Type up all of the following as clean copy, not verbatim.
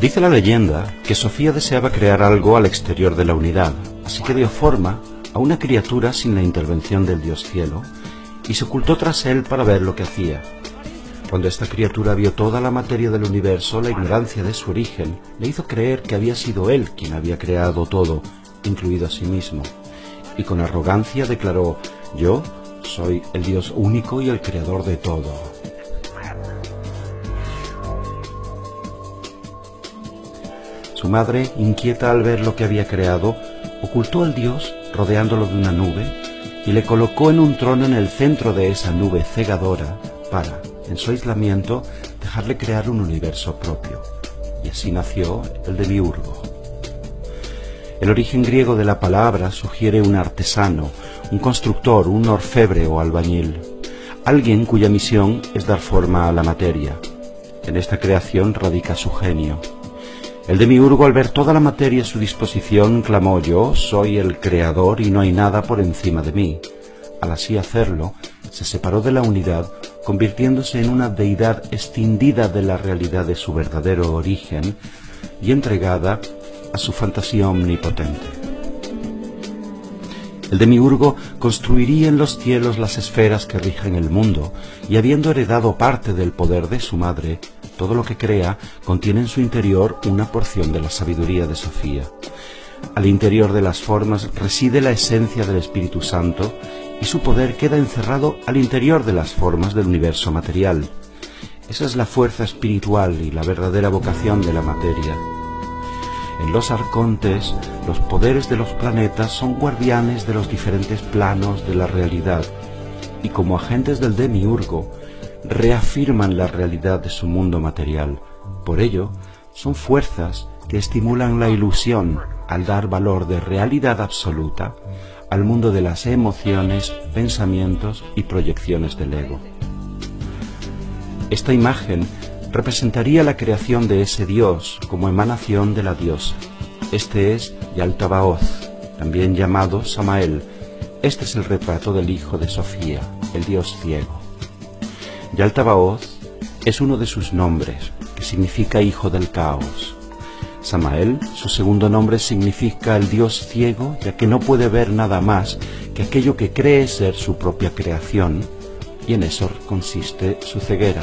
Dice la leyenda que Sofía deseaba crear algo al exterior de la unidad, así que dio forma a una criatura sin la intervención del Dios Cielo y se ocultó tras él para ver lo que hacía. Cuando esta criatura vio toda la materia del universo, la ignorancia de su origen le hizo creer que había sido él quien había creado todo, incluido a sí mismo, y con arrogancia declaró: «Yo soy el Dios único y el creador de todo». Su madre, inquieta al ver lo que había creado, ocultó al Dios rodeándolo de una nube y le colocó en un trono en el centro de esa nube cegadora para, en su aislamiento, dejarle crear un universo propio. Y así nació el Demiurgo. El origen griego de la palabra sugiere un artesano, un constructor, un orfebre o albañil, alguien cuya misión es dar forma a la materia. En esta creación radica su genio. El Demiurgo, al ver toda la materia a su disposición, clamó: «Yo soy el creador y no hay nada por encima de mí». Al así hacerlo, se separó de la unidad, convirtiéndose en una deidad escindida de la realidad de su verdadero origen y entregada a su fantasía omnipotente. El Demiurgo construiría en los cielos las esferas que rigen el mundo, y habiendo heredado parte del poder de su madre, todo lo que crea contiene en su interior una porción de la sabiduría de Sofía. Al interior de las formas reside la esencia del Espíritu Santo, y su poder queda encerrado al interior de las formas del universo material. Esa es la fuerza espiritual y la verdadera vocación de la materia. En los arcontes, los poderes de los planetas son guardianes de los diferentes planos de la realidad, y como agentes del Demiurgo, reafirman la realidad de su mundo material. Por ello, son fuerzas que estimulan la ilusión al dar valor de realidad absoluta al mundo de las emociones, pensamientos y proyecciones del ego. Esta imagen representaría la creación de ese Dios como emanación de la diosa. Este es Yaldabaoth, también llamado Samael. Este es el retrato del hijo de Sofía, el Dios ciego. Yaldabaoth es uno de sus nombres, que significa hijo del caos. Samael, su segundo nombre, significa el Dios ciego, ya que no puede ver nada más que aquello que cree ser su propia creación, y en eso consiste su ceguera.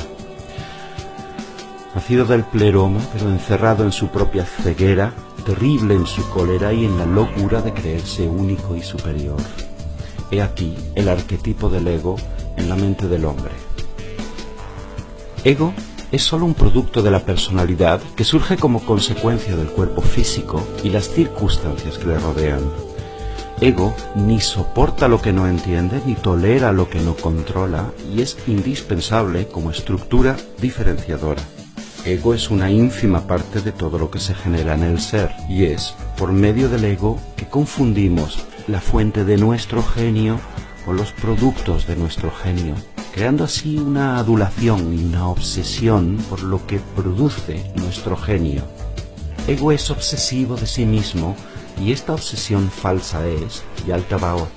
Nacido del pleroma, pero encerrado en su propia ceguera, terrible en su cólera y en la locura de creerse único y superior. He aquí el arquetipo del ego en la mente del hombre. Ego es solo un producto de la personalidad que surge como consecuencia del cuerpo físico y las circunstancias que le rodean. Ego ni soporta lo que no entiende ni tolera lo que no controla y es indispensable como estructura diferenciadora. Ego es una ínfima parte de todo lo que se genera en el ser, y es por medio del ego que confundimos la fuente de nuestro genio con los productos de nuestro genio, creando así una adulación y una obsesión por lo que produce nuestro genio. Ego es obsesivo de sí mismo, y esta obsesión falsa es Yaldabaoth.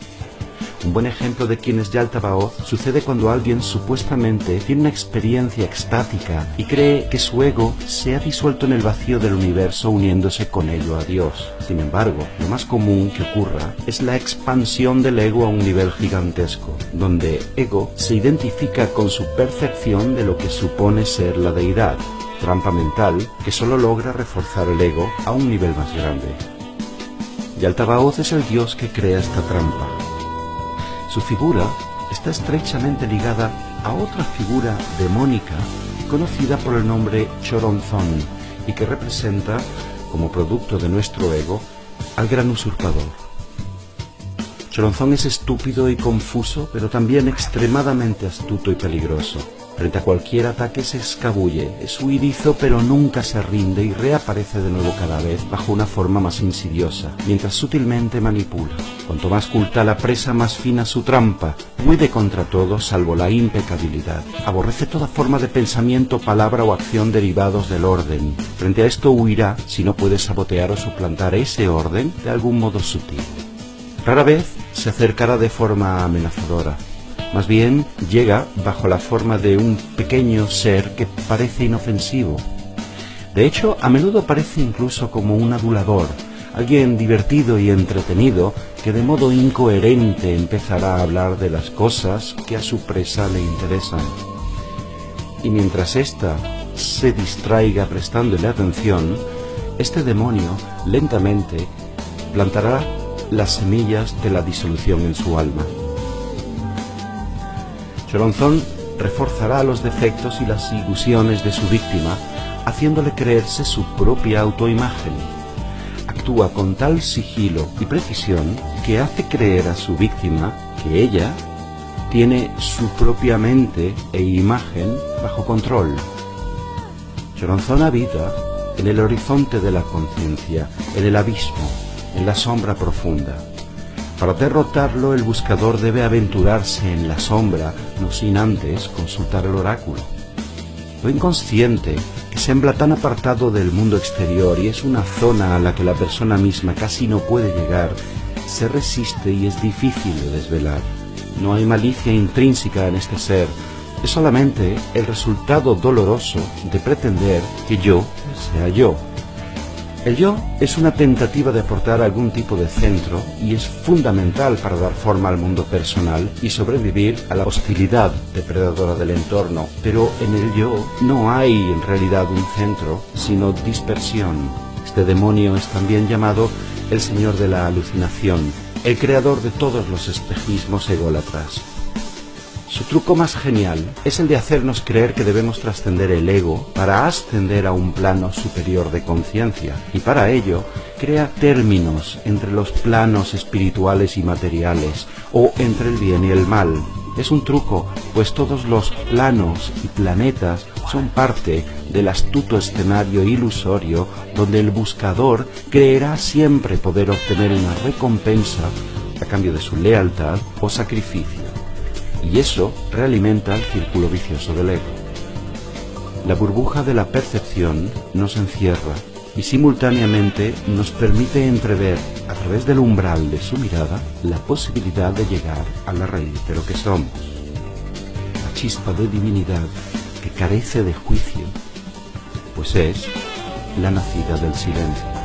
Un buen ejemplo de quién es Yaldabaoth sucede cuando alguien supuestamente tiene una experiencia extática y cree que su ego se ha disuelto en el vacío del universo uniéndose con ello a Dios. Sin embargo, lo más común que ocurra es la expansión del ego a un nivel gigantesco, donde ego se identifica con su percepción de lo que supone ser la deidad, trampa mental que solo logra reforzar el ego a un nivel más grande. Yaldabaoth es el dios que crea esta trampa. Su figura está estrechamente ligada a otra figura demónica conocida por el nombre Choronzon y que representa, como producto de nuestro ego, al gran usurpador. Choronzon es estúpido y confuso, pero también extremadamente astuto y peligroso. Frente a cualquier ataque se escabulle, es huidizo pero nunca se rinde y reaparece de nuevo cada vez bajo una forma más insidiosa, mientras sutilmente manipula. Cuanto más culta la presa, más fina su trampa. Puede contra todo salvo la impecabilidad. Aborrece toda forma de pensamiento, palabra o acción derivados del orden. Frente a esto huirá si no puede sabotear o suplantar ese orden de algún modo sutil. Rara vez se acercará de forma amenazadora. Más bien llega bajo la forma de un pequeño ser que parece inofensivo. De hecho, a menudo parece incluso como un adulador, alguien divertido y entretenido que de modo incoherente empezará a hablar de las cosas que a su presa le interesan. Y mientras ésta se distraiga prestándole atención, este demonio lentamente plantará las semillas de la disolución en su alma. Choronzón reforzará los defectos y las ilusiones de su víctima, haciéndole creerse su propia autoimagen. Actúa con tal sigilo y precisión que hace creer a su víctima que ella tiene su propia mente e imagen bajo control. Choronzón habita en el horizonte de la conciencia, en el abismo, en la sombra profunda. Para derrotarlo, el buscador debe aventurarse en la sombra, no sin antes consultar el oráculo. Lo inconsciente, que sembra tan apartado del mundo exterior y es una zona a la que la persona misma casi no puede llegar, se resiste y es difícil de desvelar. No hay malicia intrínseca en este ser, es solamente el resultado doloroso de pretender que yo sea yo. El yo es una tentativa de aportar algún tipo de centro y es fundamental para dar forma al mundo personal y sobrevivir a la hostilidad depredadora del entorno. Pero en el yo no hay en realidad un centro, sino dispersión. Este demonio es también llamado el señor de la alucinación, el creador de todos los espejismos ególatras. Su truco más genial es el de hacernos creer que debemos trascender el ego para ascender a un plano superior de conciencia, y para ello crea términos entre los planos espirituales y materiales, o entre el bien y el mal. Es un truco, pues todos los planos y planetas son parte del astuto escenario ilusorio donde el buscador creerá siempre poder obtener una recompensa a cambio de su lealtad o sacrificio. Y eso realimenta el círculo vicioso del ego. La burbuja de la percepción nos encierra y simultáneamente nos permite entrever, a través del umbral de su mirada, la posibilidad de llegar a la raíz de lo que somos. La chispa de divinidad que carece de juicio, pues es la nacida del silencio.